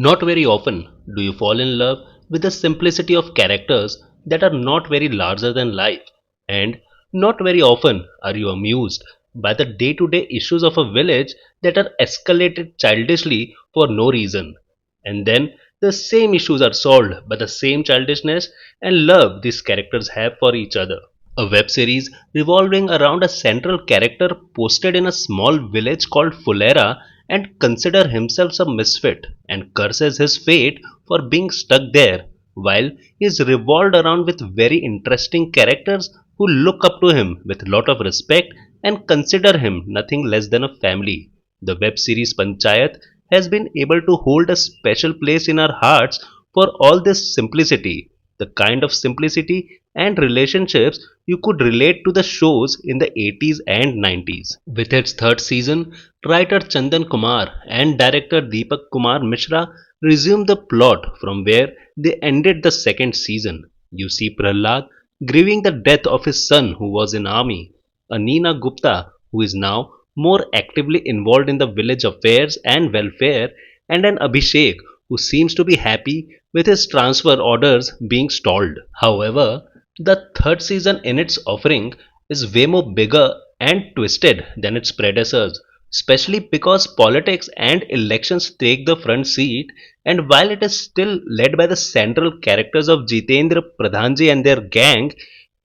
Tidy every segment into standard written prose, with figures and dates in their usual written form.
Not very often do you fall in love with the simplicity of characters that are not very larger than life, and not very often are you amused by the day to day issues of a village that are escalated childishly for no reason. And then the same issues are solved by the same childishness and love these characters have for each other. A web series revolving around a central character posted in a small village called Fulera and consider himself a misfit and curses his fate for being stuck there, while he is revolved around with very interesting characters who look up to him with lot of respect and consider him nothing less than a family. The web series Panchayat has been able to hold a special place in our hearts for all this simplicity, the kind of simplicity and relationships you could relate to the shows in the 80s and 90s. With its third season, writer Chandan Kumar and director Deepak Kumar Mishra resumed the plot from where they ended the second season. You see Prahlad grieving the death of his son who was in army, a Nina Gupta who is now more actively involved in the village affairs and welfare, and an Abhishek who seems to be happy with his transfer orders being stalled. However, the third season in its offering is way more bigger and twisted than its predecessors, especially because politics and elections take the front seat, and while it is still led by the central characters of Jitendra Pradhanji and their gang,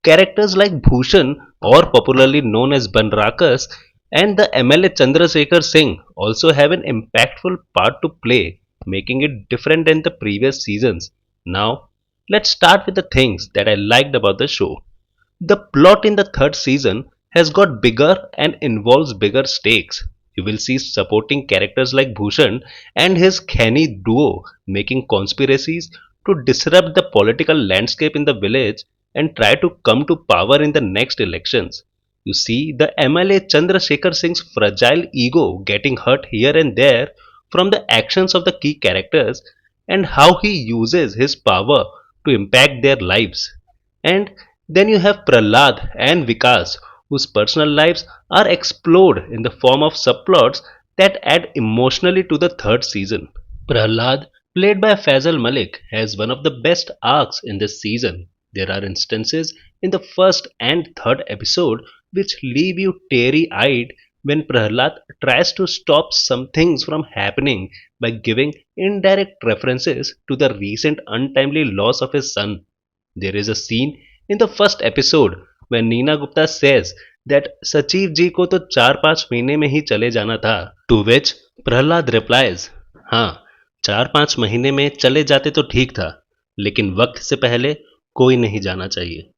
characters like Bhushan, or popularly known as Banrakas, and the MLA Chandrasekhar Singh also have an impactful part to play, making it different than the previous seasons. Now, let's start with the things that I liked about the show. The plot in the third season has got bigger and involves bigger stakes. You will see supporting characters like Bhushan and his Khani duo making conspiracies to disrupt the political landscape in the village and try to come to power in the next elections. You see the MLA Chandrasekhar Singh's fragile ego getting hurt here and there from the actions of the key characters and how he uses his power to impact their lives. And then you have Prahlad and Vikas, whose personal lives are explored in the form of subplots that add emotionally to the third season. Prahlad, played by Faisal Malik, has one of the best arcs in this season. There are instances in the first and third episode which leave you teary eyed when Prahlad tries to stop some things from happening by giving indirect references to the recent untimely loss of his son. There is a scene in the first episode when Neena Gupta says that सचिव जी को तो 4-5 महीने में ही चले जाना था, to which Prahlad replies, हाँ 4-5 महीने में चले जाते तो ठीक था, लेकिन वक्त से पहले कोई नहीं जाना चाहिए,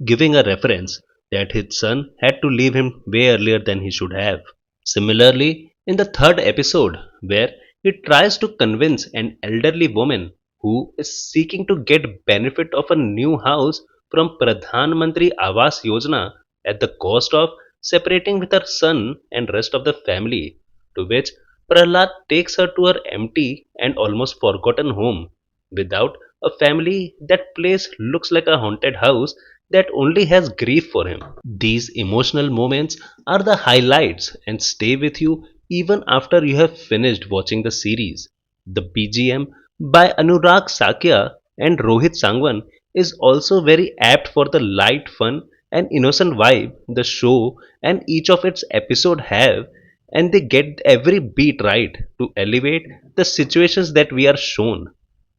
giving a reference that his son had to leave him way earlier than he should have. Similarly, in the third episode, where he tries to convince an elderly woman who is seeking to get benefit of a new house from Pradhan Mantri Awas Yojana at the cost of separating with her son and rest of the family, to which Prahlad takes her to her empty and almost forgotten home. Without a family, that place looks like a haunted house that only has grief for him. These emotional moments are the highlights and stay with you even after you have finished watching the series. The BGM by Anurag Sakya and Rohit Sangwan is also very apt for the light fun and innocent vibe the show and each of its episode have, and they get every beat right to elevate the situations that we are shown.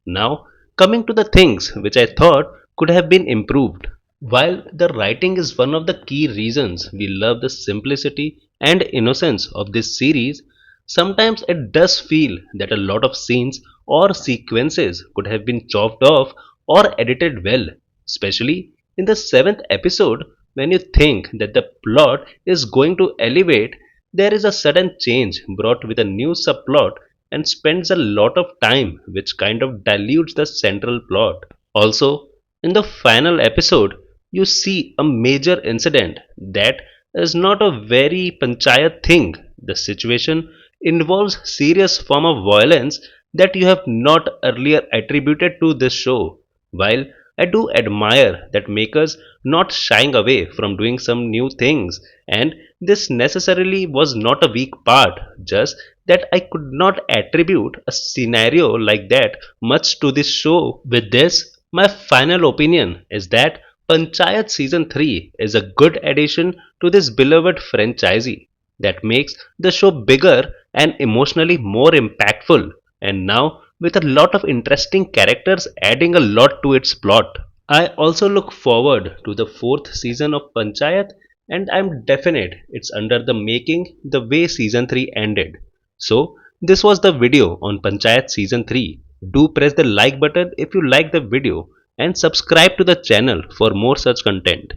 Now, coming to the things which I thought could have been improved. While the writing is one of the key reasons we love the simplicity and innocence of this series, sometimes it does feel that a lot of scenes or sequences could have been chopped off or edited well, especially in the seventh episode when you think that the plot is going to elevate, there is a sudden change brought with a new subplot and spends a lot of time which kind of dilutes the central plot. Also, in the final episode, you see a major incident that is not a very panchayat thing. The situation involves serious form of violence that you have not earlier attributed to this show. While I do admire that makers not shying away from doing some new things, and this necessarily was not a weak part, just that I could not attribute a scenario like that much to this show. With this, my final opinion is that Panchayat Season 3 is a good addition to this beloved franchisee that makes the show bigger and emotionally more impactful, and now with a lot of interesting characters adding a lot to its plot. I also look forward to the fourth season of Panchayat, and I'm definite it's under the making the way season 3 ended. So, this was the video on Panchayat season 3. Do press the like button if you like the video and subscribe to the channel for more such content.